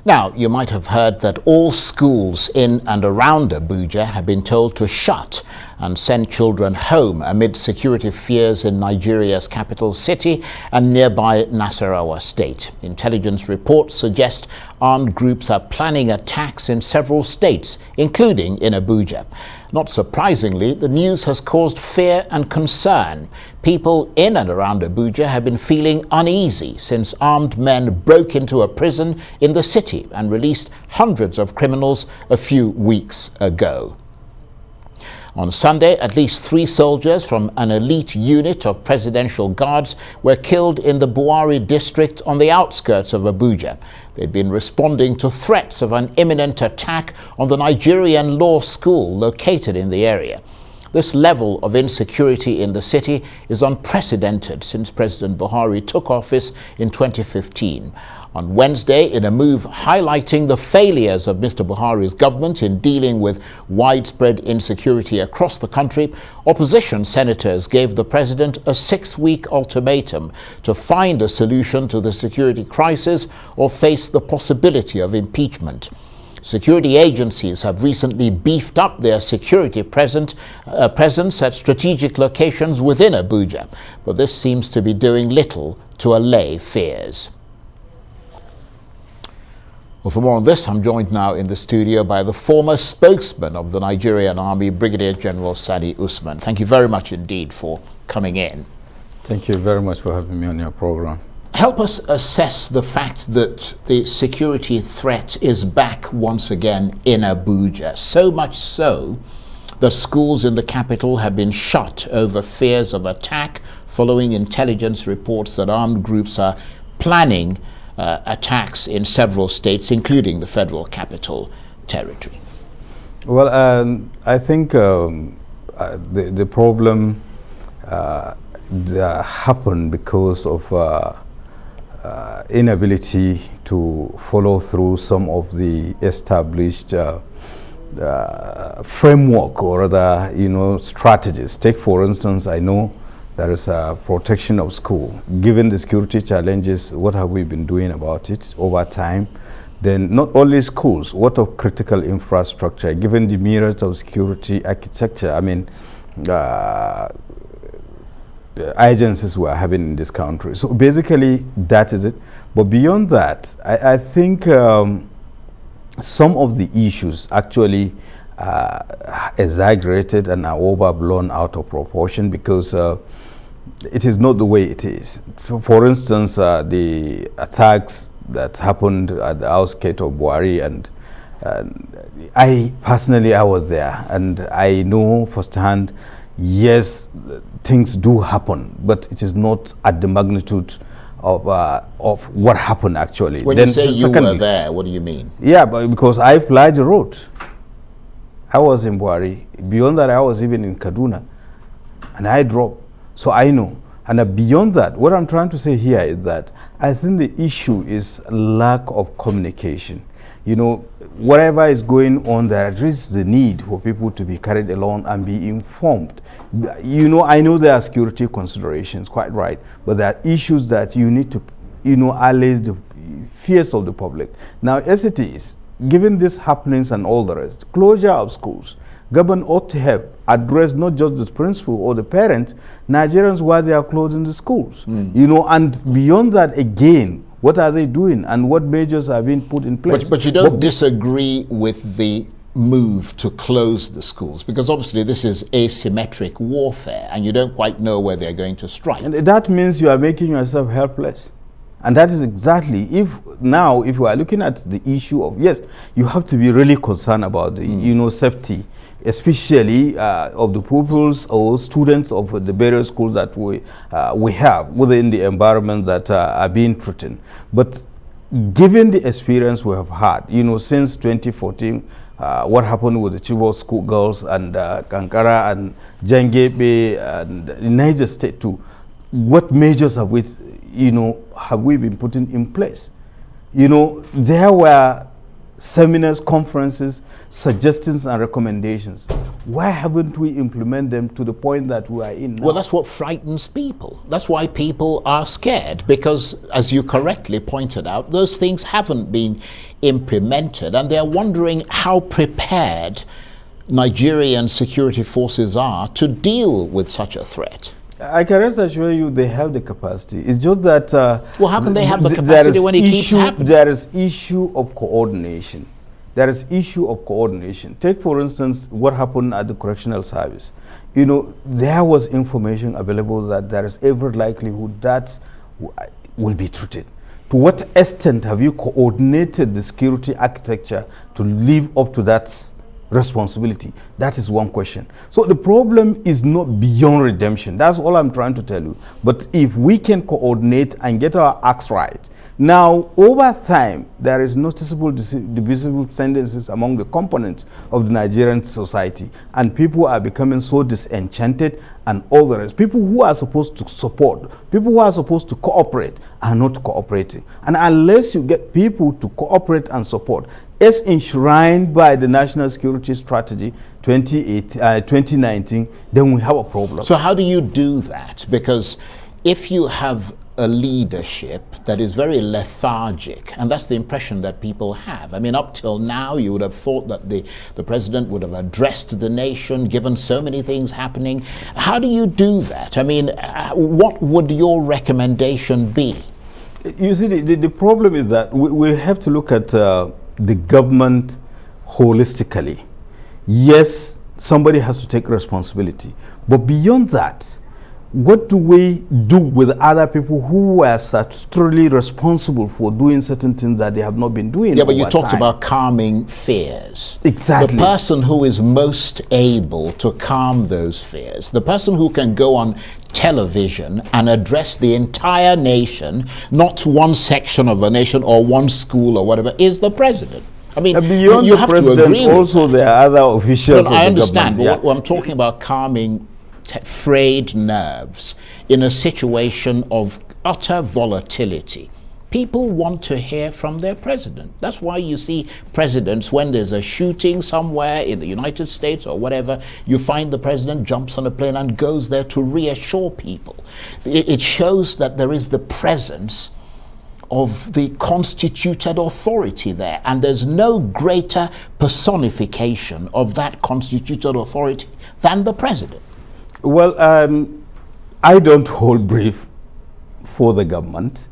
Now, you might have heard that all schools in and around Abuja have been told to shut and send children home amid security fears in Nigeria's capital city and nearby Nasarawa state. Intelligence reports suggest armed groups are planning attacks in several states, including in Abuja. Not surprisingly, the news has caused fear and concern. People in and around Abuja have been feeling uneasy since armed men broke into a prison in the city and released hundreds of criminals a few weeks ago. On Sunday, at least 3 soldiers from an elite unit of presidential guards were killed in the Buhari district on the outskirts of Abuja. They'd been responding to threats of an imminent attack on the Nigerian law school located in the area. This level of insecurity in the city is unprecedented since President Buhari took office in 2015. On Wednesday, in a move highlighting the failures of Mr. Buhari's government in dealing with widespread insecurity across the country, opposition senators gave the president a 6-week ultimatum to find a solution to the security crisis or face the possibility of impeachment. Security agencies have recently beefed up their security presence at strategic locations within Abuja, but this seems to be doing little to allay fears. Well, for more on this, I'm joined now in the studio by the former spokesman of the Nigerian Army, Brigadier General Sani Usman. Thank you very much indeed for coming in. Thank you very much for having me on your program. Help us assess the fact that the security threat is back once again in Abuja, so much so that schools in the capital have been shut over fears of attack following intelligence reports that armed groups are planning attacks in several states, including the Federal Capital Territory. Well, I think the problem happened because of inability to follow through some of the established framework or other, strategies. Take, for instance, I know there is a protection of school. Given the security challenges, what have we been doing about it over time? Then not only schools, what of critical infrastructure, given the myriad of security architecture, the agencies we are having in this country. So basically, that is it. But beyond that, I think some of the issues actually exaggerated and are overblown out of proportion because it is not the way it is. For instance, the attacks that happened at the outskirts of Buhari, and I personally was there, and I know firsthand, yes, things do happen, but it is not at the magnitude of what happened actually. When you say you were there, what do you mean? Yeah, but because I applied the road. I was in Buhari. Beyond that, I was even in Kaduna, and I dropped. So I know. And beyond that, what I'm trying to say here is that I think the issue is lack of communication. Whatever is going on, there is the need for people to be carried along and be informed. I know there are security considerations, quite right, but there are issues that you need to, allay the fears of the public. Now, as it is, given these happenings and all the rest, closure of schools, government ought to have addressed not just the principal or the parents, Nigerians, why they are closing the schools. And beyond that, again, what are they doing and what measures are being put in place? But you don't disagree with the move to close the schools, because obviously this is asymmetric warfare and you don't quite know where they're going to strike. And that means you are making yourself helpless. And that is exactly, if you are looking at the issue of, yes, you have to be really concerned about the, safety, especially of the pupils or students of the various schools that we have within the environment that are being threatened. But given the experience we have had, since 2014, what happened with the Chibok school girls and Kankara and Jangebe and Niger State too, what measures have we been putting in place? There were seminars, conferences, suggestions and recommendations. Why haven't we implemented them to the point that we are in now? Well, that's what frightens people. That's why people are scared, because, as you correctly pointed out, those things haven't been implemented, and they're wondering how prepared Nigerian security forces are to deal with such a threat. I can rest assure you they have the capacity. It's just that... well, how can they have the capacity when it keeps happening? There is issue of coordination. There is issue of coordination. Take, for instance, what happened at the correctional service. You know, there was information available that there is every likelihood that will be treated. To what extent have you coordinated the security architecture to live up to that responsibility? That is one question. So the problem is not beyond redemption. That's all I'm trying to tell you. But if we can coordinate and get our acts right, now over time there is noticeable divisible tendencies among the components of the Nigerian society, and people are becoming so disenchanted, and all the rest. People who are supposed to support, people who are supposed to cooperate are not cooperating. And unless you get people to cooperate and support, as enshrined by the National Security Strategy 2019, then we have a problem. So how do you do that? Because if you have a leadership that is very lethargic, and that's the impression that people have. I mean, up till now, you would have thought that the president would have addressed the nation, given so many things happening. How do you do that? I mean, what would your recommendation be? You see, the problem is that we have to look at the government holistically. Yes, somebody has to take responsibility, but beyond that, what do we do with other people who are statutorily responsible for doing certain things that they have not been doing? Yeah, but you talked about calming fears. Exactly. The person who is most able to calm those fears, the person who can go on television and address the entire nation, not one section of a nation or one school or whatever, is the president. I mean, beyond you the have president, to agree also with that. there are other officials. No, of I the understand, government. but what I'm talking about calming frayed nerves in a situation of utter volatility. People want to hear from their president. That's why you see presidents, when there's a shooting somewhere in the United States or whatever, you find the president jumps on a plane and goes there to reassure people. It shows that there is the presence of the constituted authority there, and there's no greater personification of that constituted authority than the president. Well, I don't hold brief for the government,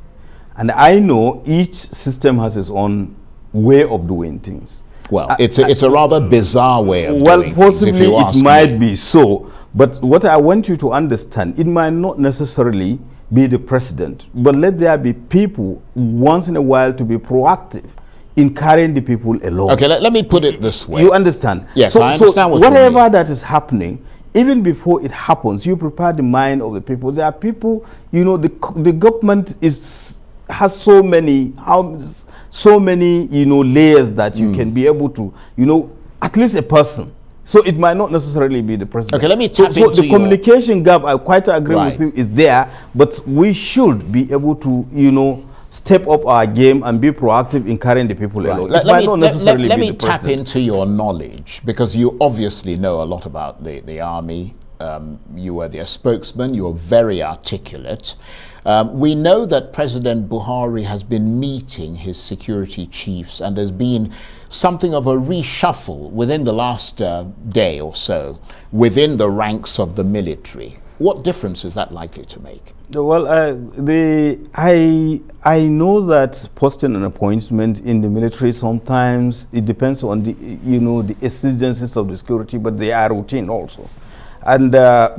and I know each system has its own way of doing things. Well, it's a rather bizarre way of doing things, possibly if you ask it might me. be so, but what I want you to understand, it might not necessarily be the president, but let there be people once in a while to be proactive in carrying the people along. Okay, let me put it this way. You understand? Yes, I understand what you mean. Whatever that is happening, even before it happens, you prepare the mind of the people. There are people, you know, the government has so many, you know, layers that you can be able to, you know, at least a person. So it might not necessarily be the president. Okay, let me tap into the communication gap, I quite agree with you, is there, but we should be able to, you know, step up our game and be proactive in carrying the people along. Let me tap into your knowledge, because you obviously know a lot about the army. You were their spokesman. You are very articulate. We know that President Buhari has been meeting his security chiefs, and there's been something of a reshuffle within the last day or so within the ranks of the military. What difference is that likely to make? Well, I know that posting an appointment in the military, sometimes it depends on the, you know, the exigencies of the security, but they are routine also. And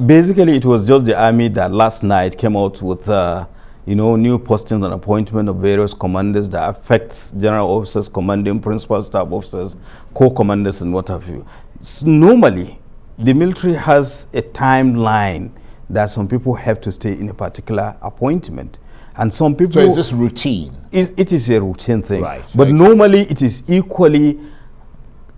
basically it was just the army that last night came out with you know, new postings and appointment of various commanders that affects general officers, commanding principal staff officers, co-commanders and what have you. Normally the military has a timeline that some people have to stay in a particular appointment, and some people... So is this routine? It is a routine thing, right, but normally it is equally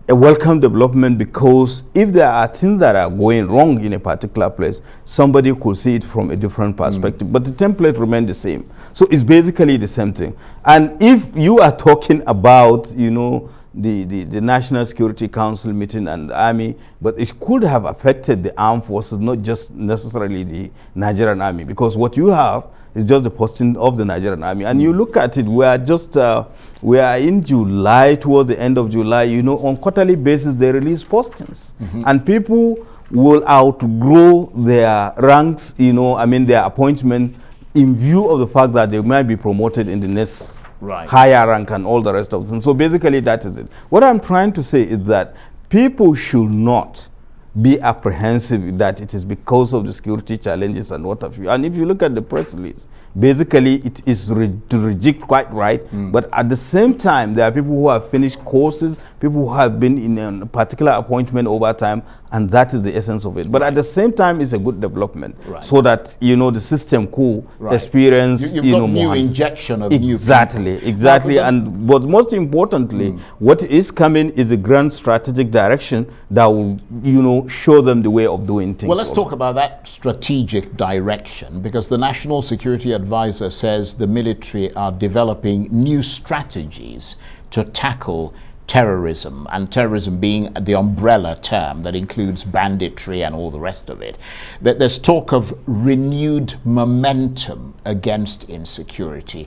a welcome development, because if there are things that are going wrong in a particular place, somebody could see it from a different perspective, but the template remains the same. So it's basically the same thing. And if you are talking about, you know, the National Security Council meeting and the army, but it could have affected the armed forces, not just necessarily the Nigerian Army, because what you have is just the posting of the Nigerian Army. And you look at it, we are in July, towards the end of July, you know, on quarterly basis they release postings. And people will outgrow their ranks, you know, I mean their appointment, in view of the fact that they might be promoted in the next higher rank and all the rest of them. So basically that is it. What I'm trying to say is that people should not be apprehensive that it is because of the security challenges and what have you. And if you look at the press release, basically it is to reject quite right, but at the same time there are people who have finished courses, people who have been in a particular appointment over time, and that is the essence of it. But at the same time it's a good development, so that, you know, the system could experience, you've you got know, new more injection of new people. Exactly. But most importantly, what is coming is a grand strategic direction that will, you know, show them the way of doing things. Well, let's talk about that strategic direction, because the National Security Advisor says the military are developing new strategies to tackle terrorism, and terrorism being the umbrella term that includes banditry and all the rest of it. That there's talk of renewed momentum against insecurity.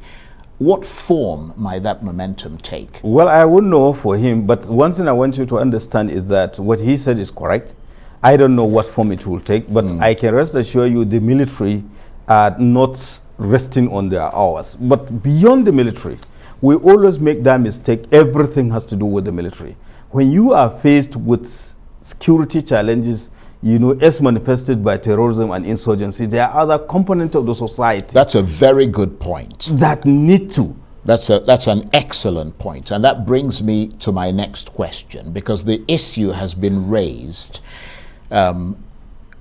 What form might that momentum take? Well, I wouldn't know for him, but one thing I want you to understand is that what he said is correct. I don't know what form it will take, but I can rest assure you the military are not resting on their hours. But beyond the military, we always make that mistake. Everything has to do with the military. When you are faced with security challenges, you know, as manifested by terrorism and insurgency, there are other components of the society. That's a very good point. That need to. That's an excellent point. And that brings me to my next question, because the issue has been raised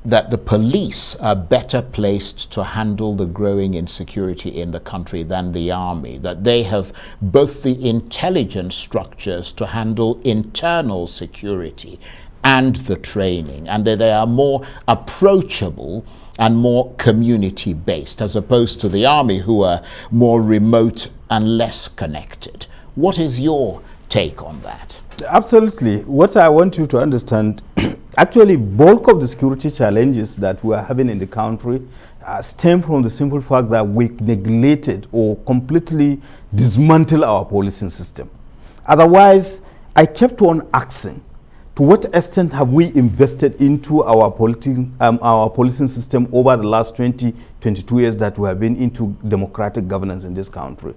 that the police are better placed to handle the growing insecurity in the country than the army, that they have both the intelligence structures to handle internal security and the training, and that they are more approachable and more community-based, as opposed to the army, who are more remote and less connected. What is your take on that? Absolutely. What I want you to understand, actually, bulk of the security challenges that we are having in the country stem from the simple fact that we neglected or completely dismantled our policing system. Otherwise, I kept on asking, to what extent have we invested into our policing system over the last 20, 22 years that we have been into democratic governance in this country?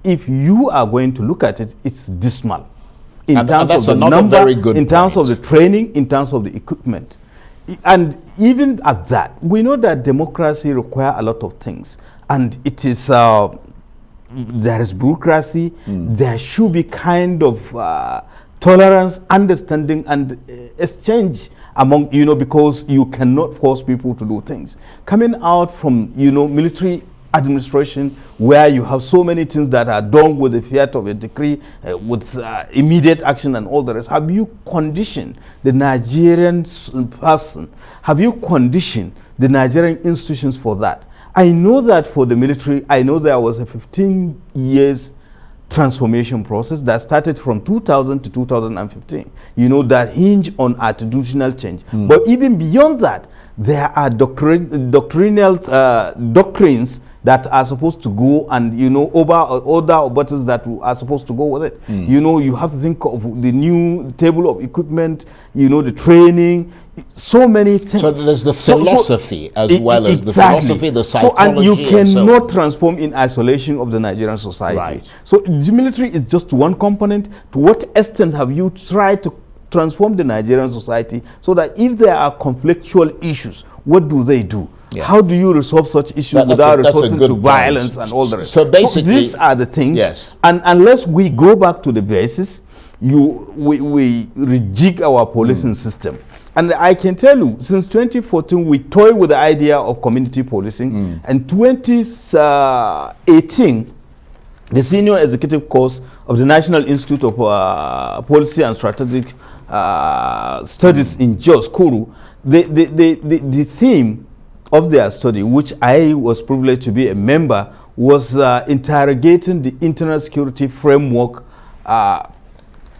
If you are going to look at it, it's dismal. In terms of the number, in terms of the training, in terms of the equipment. And even at that, we know that democracy requires a lot of things. And it is, there is bureaucracy, there should be kind of tolerance, understanding, and exchange among, you know, because you cannot force people to do things. Coming out from, you know, military administration, where you have so many things that are done with the fiat of a decree, with immediate action and all the rest. Have you conditioned the Nigerian person? Have you conditioned the Nigerian institutions for that? I know that for the military, I know there was a 15 years transformation process that started from 2000 to 2015, you know, that hinge on attitudinal change. But even beyond that, there are doctrinal doctrines that are supposed to go, and, you know, other buttons that are supposed to go with it. You know, you have to think of the new table of equipment, you know, the training, so many things. So there's the philosophy as well as the philosophy, the psychology. And you cannot transform in isolation of the Nigerian society. So the military is just one component. To what extent have you tried to transform the Nigerian society so that if there are conflictual issues, what do they do? How do you resolve such issues without resorting to violence and all the rest? So basically, these are the things. And unless we go back to the basis, we rejig our policing system. And I can tell you, since 2014, we toy with the idea of community policing. And 2018, the senior executive course of the National Institute of Policy and Strategic Studies in Jos, Kuru, the theme of their study, which I was privileged to be a member, was interrogating the internal security framework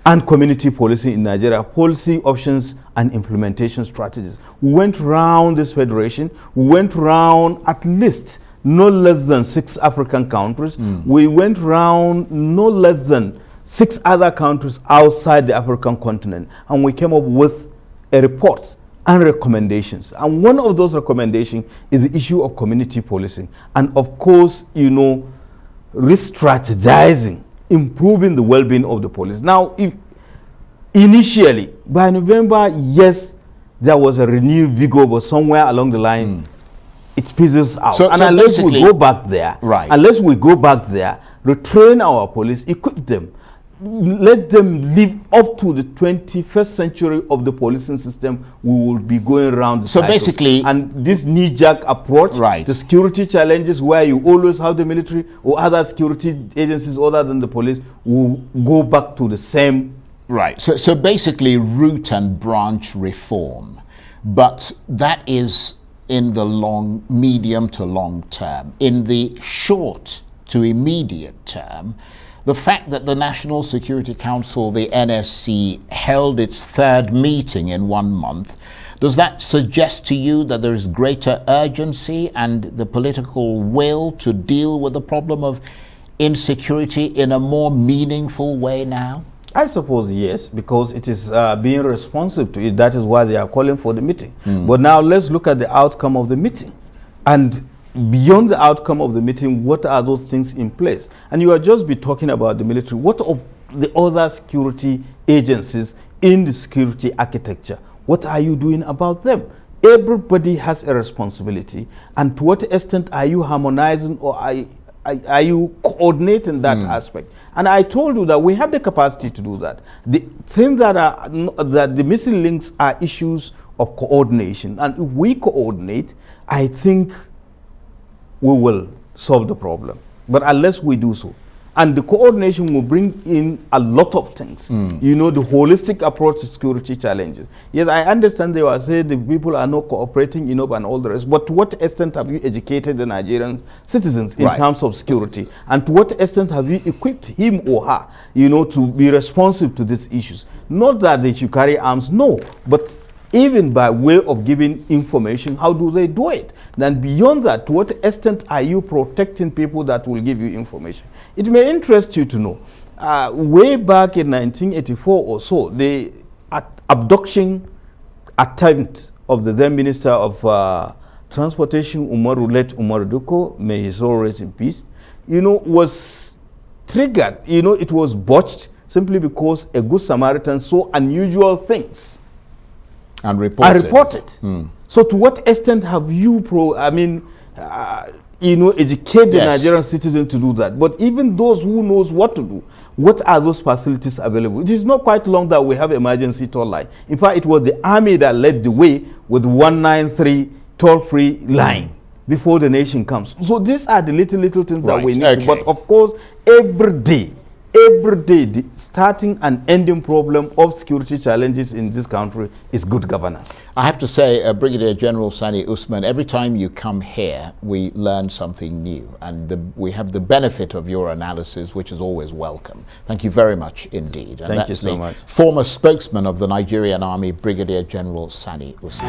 and community policing in Nigeria, policy options and implementation strategies. We went round this federation. We went round at least no less than 6 African countries. We went round no less than 6 other countries outside the African continent, and we came up with a report and recommendations. And one of those recommendations is the issue of community policing. And of course, you know, re-strategizing, improving the well-being of the police. Now, if initially, by November, yes, there was a renewed vigor, but somewhere along the line, it fizzles out. So unless we go back there, retrain our police, equip them, let them live up to the 21st century of the policing system, we will be going around the cycle. Basically, and this knee-jerk approach, the security challenges where you always have the military or other security agencies other than the police, will go back to the same. So basically root and branch reform, but that is in the medium to long term. In the short to immediate term, the fact that the National Security Council, the NSC, held its 3rd meeting in 1 month, does that suggest to you that there is greater urgency and the political will to deal with the problem of insecurity in a more meaningful way now? I suppose yes, because it is being responsive to it. That is why they are calling for the meeting. But now let's look at the outcome of the meeting. And beyond the outcome of the meeting, what are those things in place? And you are just be talking about the military. What of the other security agencies in the security architecture? What are you doing about them? Everybody has a responsibility. And to what extent are you harmonizing or are you coordinating that aspect? And I told you that we have the capacity to do that. The thing that the missing links are issues of coordination. And if we coordinate, I think we will solve the problem. But unless we do so, and the coordination will bring in a lot of things. You know, the holistic approach to security challenges. Yes, I understand they were saying the people are not cooperating enough and all the rest, but to what extent have you educated the Nigerian citizens in terms of security? And to what extent have you equipped him or her, you know, to be responsive to these issues? Not that they should carry arms, no, but even by way of giving information, how do they do it? Then beyond that, to what extent are you protecting people that will give you information? It may interest you to know, way back in 1984 or so, the abduction attempt of the then Minister of Transportation, Umar Duko, may his soul rest in peace, you know, was triggered. You know, it was botched simply because a good Samaritan saw unusual things. And reported. So to what extent have you educate the Nigerian citizen to do that? But even those who knows what to do, what are those facilities available? It is not quite long that we have emergency toll line. In fact, it was the army that led the way with 193 toll-free line before the nation comes. So these are the little things that we need to, but of course, every day, the starting and ending problem of security challenges in this country is good governance. I have to say, Brigadier General Sani Usman, every time you come here, we learn something new, and we have the benefit of your analysis, which is always welcome. Thank you very much indeed. And Thank you so much. Former spokesman of the Nigerian Army, Brigadier General Sani Usman.